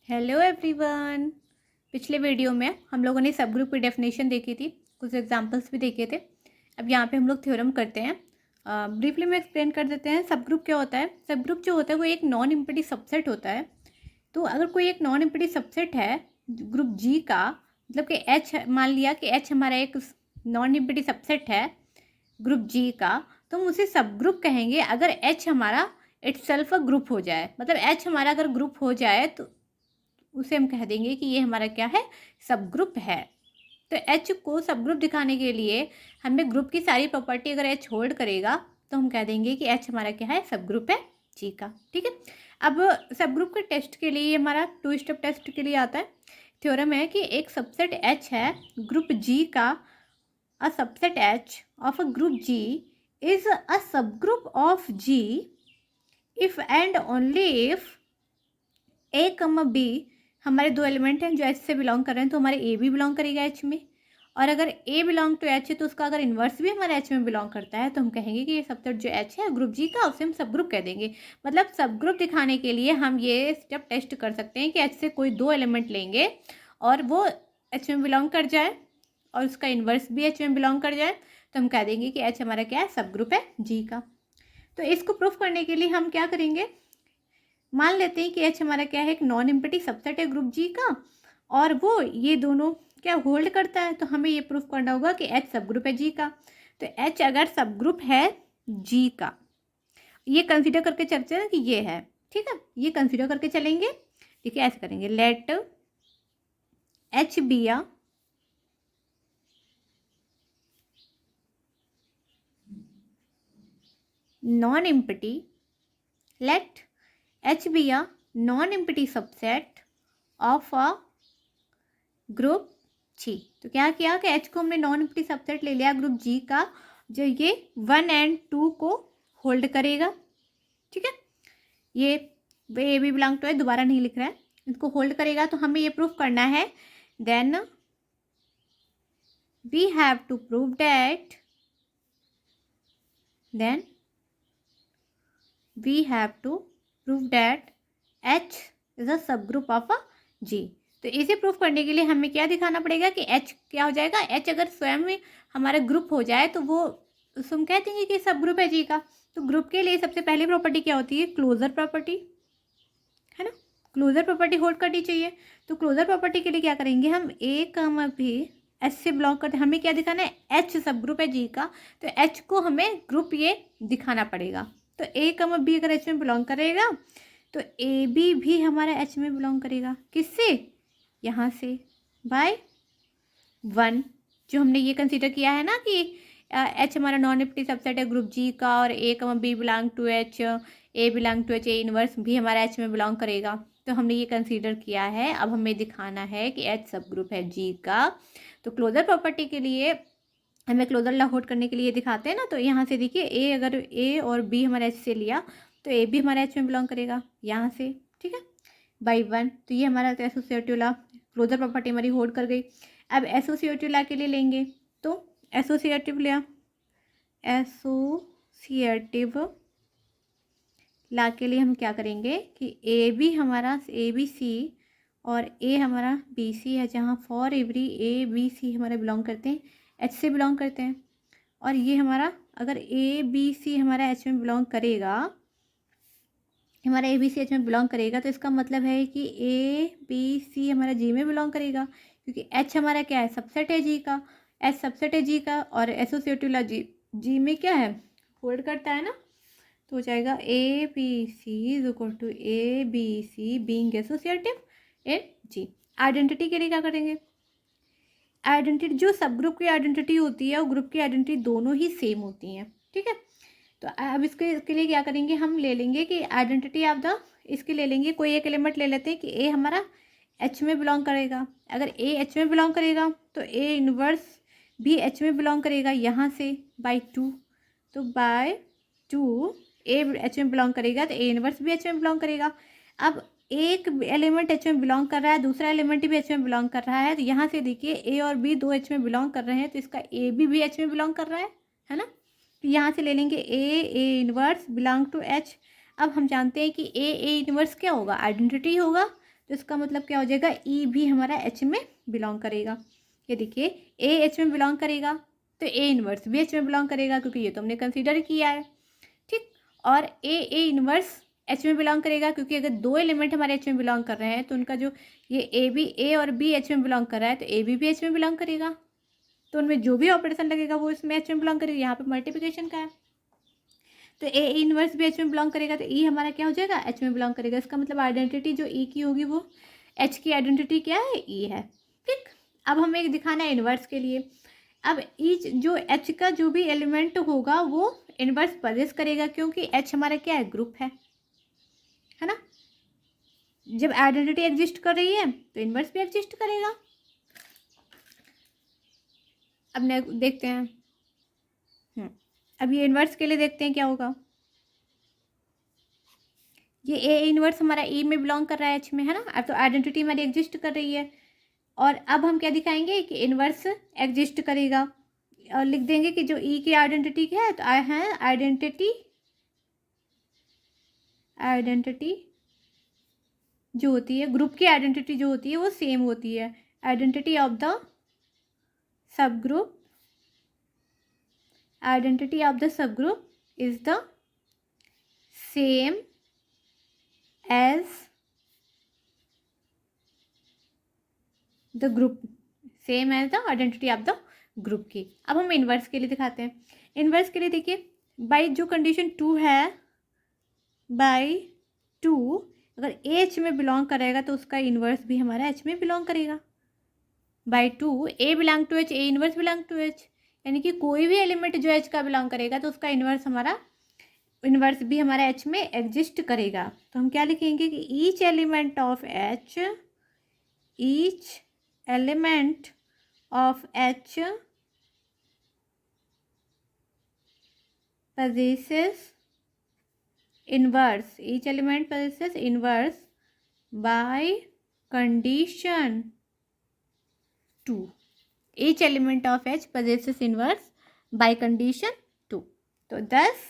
Hello everyone. पिछले video में हम लोगों ने सब ग्रुप की डेफिनेशन देखी थी, कुछ एग्जांपल्स भी देखे थे। अब यहाँ पे हम लोग थ्योरम करते हैं। ब्रीफली में एक्सप्लेन कर देते हैं सब ग्रुप क्या होता है। सब ग्रुप जो होता है वो एक नॉन इम्पीटी सबसेट होता है। तो अगर कोई एक नॉन इम्पीटी सबसेट है ग्रुप जी का, मतलब कि एच, मान लिया कि एच हमारा एक नॉन इम्पीटी सबसेट है ग्रुप जी का, तो हम उसे सब ग्रुप कहेंगे अगर एच हमारा इटसेल्फ अ ग्रुप हो जाए। मतलब एच हमारा अगर ग्रुप हो जाए तो उसे हम कह देंगे कि ये हमारा क्या है, सब ग्रुप है। तो एच को सब ग्रुप दिखाने के लिए हमें ग्रुप की सारी प्रॉपर्टी अगर एच होल्ड करेगा तो हम कह देंगे कि एच हमारा क्या है, सब ग्रुप है जी का। ठीक है। अब सब ग्रुप के टेस्ट के लिए हमारा 2 स्टेप टेस्ट के लिए आता है। थ्योरम है कि एक सबसेट एच है ग्रुप जी का, a subset H of a group G is a सब group of G if and only if A comma B हमारे दो एलिमेंट हैं जो एच से बिलोंग कर रहे हैं, तो हमारे ए भी बिलोंग करेगा एच में। और अगर ए बिलोंग टू एच है तो उसका अगर इन्वर्स भी हमारे एच में बिलोंग करता है तो हम कहेंगे कि ये सबसेट जो एच है ग्रुप जी का, उसे हम सब ग्रुप कह देंगे। मतलब सब ग्रुप दिखाने के लिए हम ये स्टेप टेस्ट कर सकते हैं कि एच से कोई दो एलिमेंट लेंगे और वो एच में बिलोंग कर जाए और उसका इन्वर्स भी एच में बिलोंग कर जाए, तो हम कह देंगे कि एच हमारा क्या है, सब ग्रुप है जी का। तो इसको प्रूफ करने के लिए हम क्या करेंगे, मान लेते हैं कि एच हमारा क्या है, एक नॉन इम्पीटी सबसेट है ग्रुप जी का और वो ये दोनों क्या होल्ड करता है। तो हमें ये प्रूफ करना होगा कि एच सब ग्रुप है जी का। तो एच अगर सब ग्रुप है जी का, ये कंसीडर करके चलते हैं कि ये है, ठीक है, ये कंसीडर करके चलेंगे। देखिए ऐसे करेंगे, let H be a non empty, let H be a non empty subset of a group G. तो क्या किया कि एच को हमने नॉन इम्पीटी सबसेट ले लिया ग्रुप जी का, जो ये 1 और 2 को होल्ड करेगा। ठीक है, ये ए भी बिलोंग टू है, दोबारा नहीं लिख रहा है, इसको होल्ड करेगा। तो हमें ये प्रूफ करना है, then we have to prove that, then we have to prove that H is a सब ग्रुप ऑफ अ जी। तो इसे प्रूफ करने के लिए हमें क्या दिखाना पड़ेगा कि एच क्या हो जाएगा, एच अगर स्वयं में हमारा ग्रुप हो जाए तो वो हम कह देंगे कि सब ग्रुप है जी का। तो ग्रुप के लिए सबसे पहली प्रॉपर्टी क्या होती है, क्लोजर प्रॉपर्टी, है ना। क्लोजर प्रॉपर्टी होल्ड करनी चाहिए। तो क्लोजर प्रॉपर्टी के लिए क्या करेंगे, हम ए कम भी एच से बिलोंग करते हैं, हमें क्या दिखाना है, एच सब ग्रुप है जी का। तो एच को हमें ग्रुप ये दिखाना पड़ेगा। तो ए कम बी अगर एच में बिलोंग करेगा तो ए बी भी हमारा एच में बिलोंग करेगा, किससे, यहाँ से बाय 1, जो हमने ये कंसीडर किया है ना कि एच हमारा नॉन इम्पीटी सबसेट है ग्रुप जी का और A comma B belong to H, A belong to H, A inverse भी हमारा एच में बिलोंग करेगा। तो हमने ये कंसीडर किया है। अब हमें दिखाना है कि एच सब ग्रुप है जी का। तो क्लोजर प्रॉपर्टी के लिए हमें क्लोजर लॉ होल्ड करने के लिए दिखाते हैं ना। तो यहाँ से देखिए, ए अगर ए और बी हमारा एच से लिया तो ए भी हमारा एच में बिलोंग करेगा यहाँ से, ठीक है, बाई 1। तो ये हमारा एसोसिएटिव लॉ, क्लोजर प्रॉपर्टी हमारी होल्ड कर गई। अब एसोसिएटिव लॉ के लिए लेंगे, तो एसोसिएटिव लॉ, एसोसिएटिव लॉ के लिए हम क्या करेंगे कि ए बी हमारा ए बी सी और ए हमारा बी सी है, जहाँ for every A B C हमारे बिलोंग करते हैं, एच से बिलोंग करते हैं। और ये हमारा अगर ए बी सी हमारा एच में बिलोंग करेगा, हमारा ए बी सी एच में बिलोंग करेगा, तो इसका मतलब है कि ए बी सी हमारा जी में बिलोंग करेगा, क्योंकि एच हमारा क्या है, सबसेट है जी का, एच सबसेट है जी का और एसोसिएटिव लॉ जी जी में क्या है, होल्ड करता है ना। तो हो जाएगा A B C is equal to A B C being associative in G. Identity के लिए क्या करेंगे, आइडेंटिटी जो सब ग्रुप की आइडेंटिटी होती है वो ग्रुप की आइडेंटिटी दोनों ही सेम होती हैं, ठीक है। तो अब इसके लिए क्या करेंगे, हम ले लेंगे कि आइडेंटिटी ऑफ द, इसके ले लेंगे कोई एक एलिमेंट ले लेते हैं कि ए हमारा एच में बिलोंग करेगा। अगर ए एच में बिलोंग करेगा तो ए इनवर्स भी एच में बिलोंग करेगा, यहाँ से बाई 2। तो बाय 2 ए एच में बिलोंग करेगा तो ए इनवर्स भी एच में बिलोंग करेगा। अब एक एलिमेंट एच में बिलोंग कर रहा है, दूसरा एलिमेंट भी एच में बिलोंग कर रहा है, तो यहाँ से देखिए ए और बी दो एच में बिलोंग कर रहे हैं, तो इसका ए भी एच में बिलोंग कर रहा है ना। तो यहाँ से ले लेंगे A inverse belong to H. अब हम जानते हैं कि ए इनवर्स क्या होगा, आइडेंटिटी होगा। तो इसका मतलब क्या हो जाएगा, ई भी हमारा एच में बिलोंग करेगा। ये देखिए ए एच में बिलोंग करेगा तो ए इनवर्स भी एच में बिलोंग करेगा, क्योंकि ये तो हमने कंसीडर किया है, ठीक। और ए इनवर्स एच में बिलोंग करेगा, क्योंकि अगर दो एलिमेंट हमारे एच में बिलोंग कर रहे हैं तो उनका जो ये ए और बी एच में बिलोंग कर रहा है तो ए भी एच में बिलोंग करेगा, तो उनमें जो भी ऑपरेशन लगेगा वो इसमें एच में बिलोंग करेगा। यहाँ पे मल्टीप्लिकेशन का है तो ए इनवर्स भी एच में बिलोंग करेगा, तो ई हमारा क्या हो जाएगा, एच में बिलोंग करेगा। इसका मतलब आइडेंटिटी जो ई की होगी वो एच की आइडेंटिटी क्या है, ई है, ठीक। अब हमें एक दिखाना है इनवर्स के लिए। अब ईच जो एच का जो भी एलिमेंट होगा वो इनवर्स पजेस करेगा, क्योंकि एच हमारा क्या है, ग्रुप है ना। जब आइडेंटिटी एग्जिस्ट कर रही है तो इनवर्स भी एग्जिस्ट करेगा। अब देखते हैं, अब ये इनवर्स के लिए देखते हैं क्या होगा। ये ए इनवर्स हमारा ई में बिलोंग कर रहा है, एच में, है ना। अब तो आइडेंटिटी हमारी एग्जिस्ट कर रही है, और अब हम क्या दिखाएंगे कि इनवर्स एग्जिस्ट करेगा, और लिख देंगे कि जो ई की आइडेंटिटी क्या है, तो है आइडेंटिटी जो होती है, ग्रुप की आइडेंटिटी जो होती है वो सेम होती है। Identity of the subgroup, identity of the subgroup is the same as the group, same as the identity of the group की। अब हम इनवर्स के लिए दिखाते हैं। इनवर्स के लिए देखिए, बाई जो कंडीशन 2 है, बाई 2 अगर एच में बिलोंग करेगा तो उसका इनवर्स भी हमारा एच में बिलोंग करेगा। By 2 A belong to H, A inverse belong to H, यानी कि कोई भी एलिमेंट जो एच का बिलोंग करेगा तो उसका इनवर्स भी हमारा एच में एग्जिस्ट करेगा। तो हम क्या लिखेंगे कि each element of H possesses inverse, each element possesses inverse by condition 2, each element of H possesses inverse by condition 2। तो 10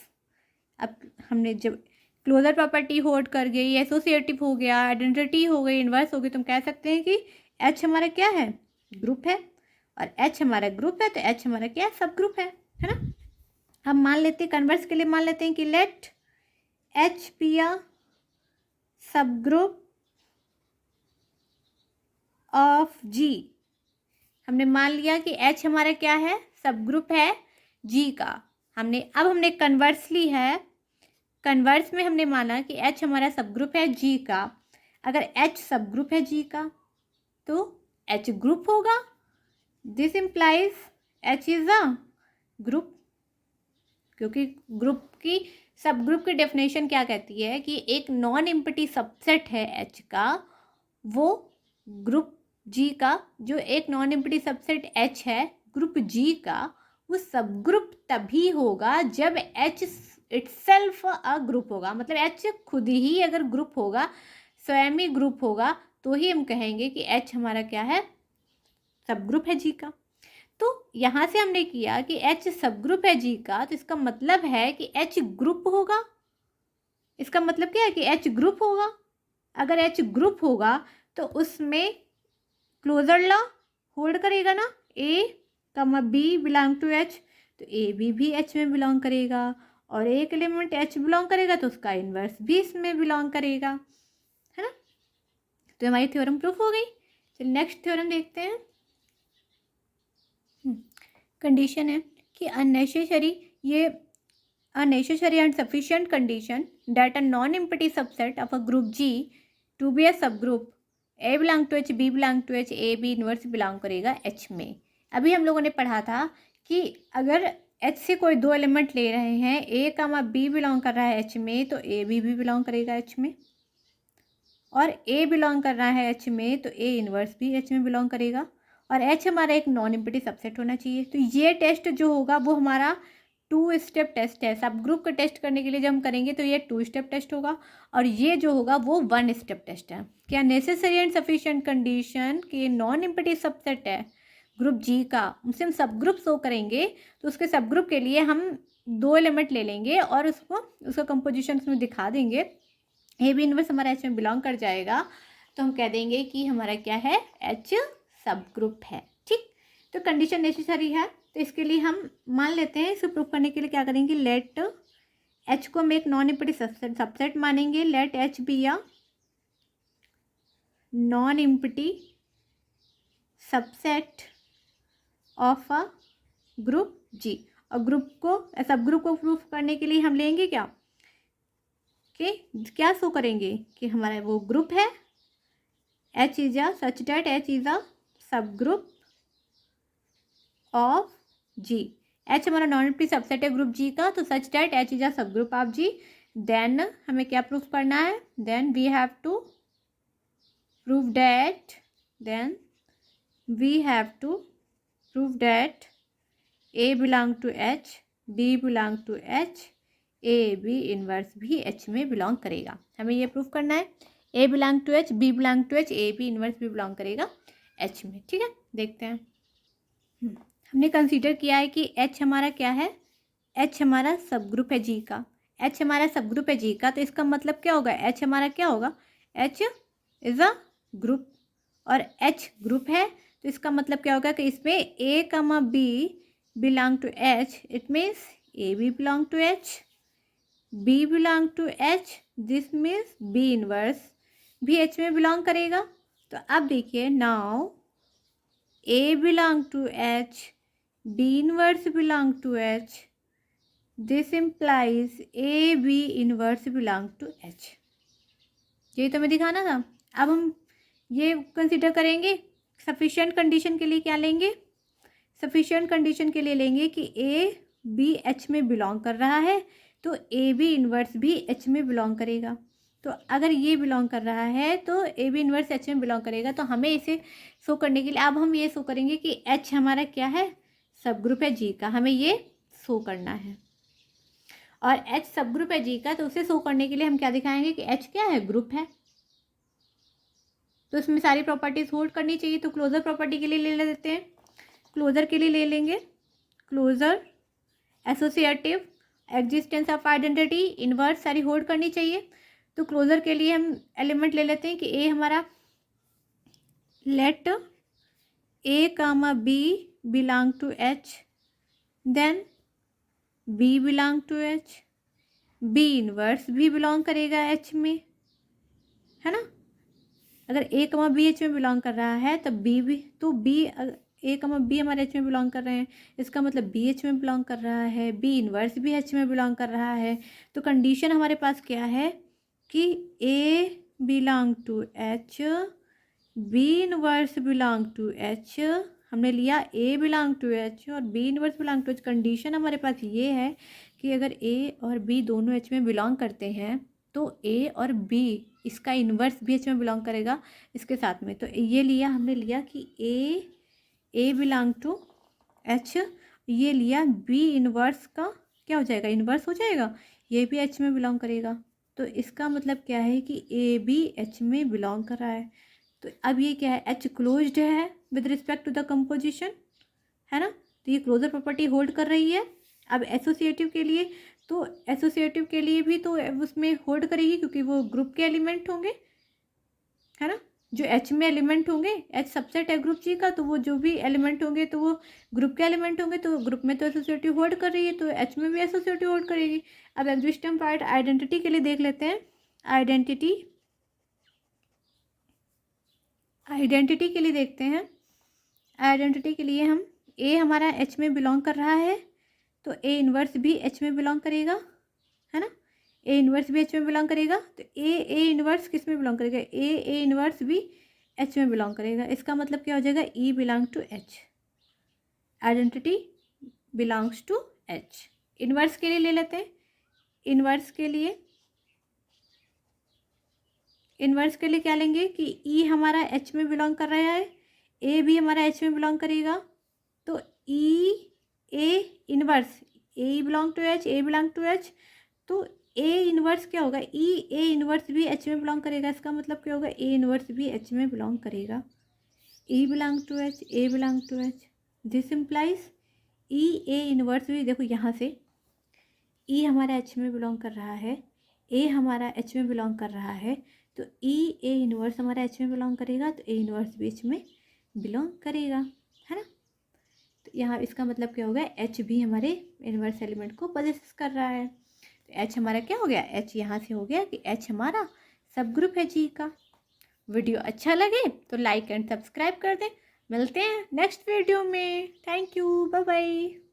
अब हमने जब क्लोजर प्रॉपर्टी होल्ड कर गई, एसोसिएटिव हो गया, आइडेंटिटी हो गई, इनवर्स हो गई, तो हम कह सकते हैं कि H हमारा क्या है, ग्रुप है, और H हमारा ग्रुप है तो H हमारा क्या है, सब ग्रुप है ना। हम मान लेते हैं, कन्वर्स के लिए मान लेते हैं कि लेट H बी अ सब ग्रुप ऑफ G। हमने मान लिया कि H हमारा क्या है, सब ग्रुप है G का। अब हमने कन्वर्स ली है, कन्वर्स में हमने माना कि H हमारा सब ग्रुप है G का। अगर H सब ग्रुप है G का तो H ग्रुप होगा, this implies H is a group, क्योंकि ग्रुप की सब ग्रुप की डेफिनेशन क्या कहती है कि एक नॉन एम्प्टी सबसेट है H का, वो ग्रुप G का जो एक नॉन एम्प्टी सबसेट H है ग्रुप G का, वो सब ग्रुप तभी होगा जब H इटसेल्फ अ ग्रुप होगा। मतलब H खुद ही अगर ग्रुप होगा, स्वयं ही ग्रुप होगा, तो ही हम कहेंगे कि H हमारा क्या है, सब ग्रुप है G का। तो यहाँ से हमने किया कि H सब ग्रुप है G का, तो इसका मतलब है कि H ग्रुप होगा। इसका मतलब क्या है कि H ग्रुप होगा। अगर H ग्रुप होगा तो उसमें क्लोजर लॉ होल्ड करेगा ना, A कमा B बिलोंग टू H, तो A भी H में बिलोंग करेगा, और एक एलिमेंट H बिलोंग करेगा तो उसका इन्वर्स भी इसमें बिलोंग करेगा, है ना। तो हमारी थ्योरम प्रूफ हो गई। चलिए नेक्स्ट थ्योरम देखते हैं। कंडीशन है कि a necessary and sufficient condition that a non empty subset of a group G to be a सब group A belong to H, B belong to H, A B inverse belong करेगा H में। अभी हम लोगों ने पढ़ा था कि अगर H से कोई दो एलिमेंट ले रहे हैं, A कामा B बिलोंग कर रहा है H में, तो A भी बिलोंग करेगा H में, और A बिलोंग कर रहा है H में तो A इनवर्स भी H में बिलोंग करेगा, और H हमारा एक नॉन एम्प्टी सबसेट होना चाहिए। तो ये टेस्ट जो होगा वो हमारा 2 स्टेप टेस्ट है। सब ग्रुप का टेस्ट करने के लिए जब हम करेंगे तो ये 2 स्टेप टेस्ट होगा, और ये जो होगा वो 1 स्टेप टेस्ट है। क्या नेसेसरी एंड सफिशिएंट कंडीशन कि नॉन एम्प्टी सबसेट है ग्रुप G का, उसे हम सब ग्रुप शो करेंगे, तो उसके सब ग्रुप के लिए हम 2 एलिमेंट ले लेंगे और उसका कंपोजिशन उसमें दिखा देंगे। A भी इनवर्स हमारा H में बिलोंग कर जाएगा, तो हम कह देंगे कि हमारा क्या है, एच सब ग्रुप है। ठीक, तो कंडीशन नेसेसरी है, तो इसके लिए हम मान लेते हैं, इसे प्रूव करने के लिए क्या करेंगे, लेट एच को हम एक नॉन एम्प्टी सबसेट मानेंगे, let H be a non empty subset of a group G. और ग्रुप को, सब ग्रुप को प्रूफ करने के लिए हम लेंगे क्या, कि क्या शो करेंगे कि हमारा वो ग्रुप है, H is a such that H is a सब ग्रुप ऑफ जी। एच हमारा नॉन एम्प्टी सबसेट है ग्रुप जी का, तो such that H is a सब ग्रुप ऑफ जी। देन हमें क्या प्रूफ करना है, then we have to prove that, then we have to prove that A belong to H, B belong to H, A B inverse भी H में belong करेगा। हमें ये प्रूफ करना है, A belong to H, B belong to H, A B inverse भी belong करेगा H में। ठीक है, देखते हैं। हमने कंसीडर किया है कि एच हमारा क्या है, एच हमारा सब ग्रुप है जी का, एच हमारा सब ग्रुप है जी का, तो इसका मतलब क्या होगा, एच हमारा क्या होगा, एच इज़ अ ग्रुप, और एच ग्रुप है, तो इसका मतलब क्या होगा कि इसमें A comma B belong to H, it means A B belong to H, B belong to H, this means B inverse भी एच में बिलोंग करेगा। तो अब देखिए, now A belong to H, B inverse belong to H, this implies A B inverse belong to H. यही तो मैं दिखाना था। अब हम ये कंसिडर करेंगे, सफिशिएंट कंडीशन के लिए क्या लेंगे, सफिशिएंट कंडीशन के लिए लेंगे कि ए बी एच में बिलोंग कर रहा है, तो ए बी इनवर्स भी एच में बिलोंग करेगा। तो अगर ये बिलोंग कर रहा है तो ए बी इनवर्स एच में बिलोंग करेगा, तो हमें इसे शो करने के लिए अब हम ये शो करेंगे कि एच हमारा क्या है, सब ग्रुप है जी का, हमें ये शो करना है। और एच सब ग्रुप है जी का, तो उसे शो करने के लिए हम क्या दिखाएंगे कि एच क्या है, ग्रुप है, तो इसमें सारी प्रॉपर्टीज होल्ड करनी चाहिए। तो क्लोजर प्रॉपर्टी के लिए ले लेते हैं, क्लोजर के लिए ले लेंगे, closure associative existence of identity inverse सारी होल्ड करनी चाहिए। तो क्लोजर के लिए हम एलिमेंट ले लेते हैं कि ए हमारा, let A comma B belong to H, then B belong to H, B inverse भी बिलोंग करेगा एच में, है ना। अगर ए कमा बी एच में बिलोंग कर रहा है तब बी भी, तो बी ए कमा बी हमारे एच में बिलोंग कर रहे हैं, इसका मतलब बी एच में बिलोंग कर रहा है, बी इनवर्स भी एच में बिलोंग कर रहा है। तो कंडीशन हमारे पास क्या है कि A belong to H, B inverse belong to H, हमने लिया ए बिलोंग टू एच और B inverse belong to H. Condition हमारे पास ये है कि अगर ए और बी दोनों एच में बिलोंग करते हैं तो ए और बी इसका इन्वर्स भी एच में बिलोंग करेगा इसके साथ में। तो ये लिया, हमने लिया कि ए बिलोंग टू एच, ये लिया बी इन्वर्स का क्या हो जाएगा, इन्वर्स हो जाएगा, ये भी एच में बिलोंग करेगा। तो इसका मतलब क्या है कि ए बी एच में बिलोंग कर रहा है। तो अब ये क्या है, एच क्लोज्ड है with respect to the composition, है ना, तो ये क्लोजर प्रॉपर्टी होल्ड कर रही है। अब एसोसिएटिव के लिए, तो एसोसिएटिव के लिए भी तो उसमें होल्ड करेगी क्योंकि वो ग्रुप के एलिमेंट होंगे, है ना, जो एच में एलिमेंट होंगे, एच सबसेट है ग्रुप जी का, तो वो जो भी एलिमेंट होंगे तो वो ग्रुप के एलिमेंट होंगे, तो ग्रुप में तो एसोसिएटिव होल्ड कर रही है तो एच में भी एसोसिएटिव होल्ड करेगी। अब एग्जिस्टिंग पार्ट आइडेंटिटी के लिए देख लेते हैं, आइडेंटिटी के लिए देखते हैं। आइडेंटिटी के लिए हम, ए हमारा एच में बिलोंग कर रहा है तो ए इनवर्स भी एच में बिलोंग करेगा, है ना, ए इनवर्स भी एच में बिलोंग करेगा। तो ए इनवर्स किस में बिलोंग करेगा, ए इनवर्स भी एच में बिलोंग करेगा। इसका मतलब क्या हो जाएगा, E belong to H, identity belongs to H. Inverse के लिए ले लेते हैं, इनवर्स के लिए क्या लेंगे कि ई हमारा एच में बिलोंग कर रहा है, ए भी हमारा एच में बिलोंग करेगा, तो E A inverse, A belong to H, A belong to H, तो ए इनवर्स क्या होगा, ई ए इनवर्स भी एच में बिलोंग करेगा। इसका मतलब क्या होगा, ए इनवर्स भी एच में बिलोंग करेगा, E belong to H, A belong to H, this implies E A inverse भी, देखो यहाँ से ई हमारा एच में बिलोंग कर रहा है, ए हमारा एच में बिलोंग कर रहा है, तो ई ए इनवर्स हमारा एच में बिलोंग करेगा, तो ए इनवर्स भी एच में बिलोंग करेगा, है ना। तो यहाँ इसका मतलब क्या हो गया, एच भी हमारे इनवर्स एलिमेंट को पोजेस कर रहा है। तो एच हमारा क्या हो गया, एच यहाँ से हो गया कि एच हमारा सब ग्रुप है जी का। वीडियो अच्छा लगे तो लाइक एंड सब्सक्राइब कर दें। मिलते हैं नेक्स्ट वीडियो में। Thank you, bye bye.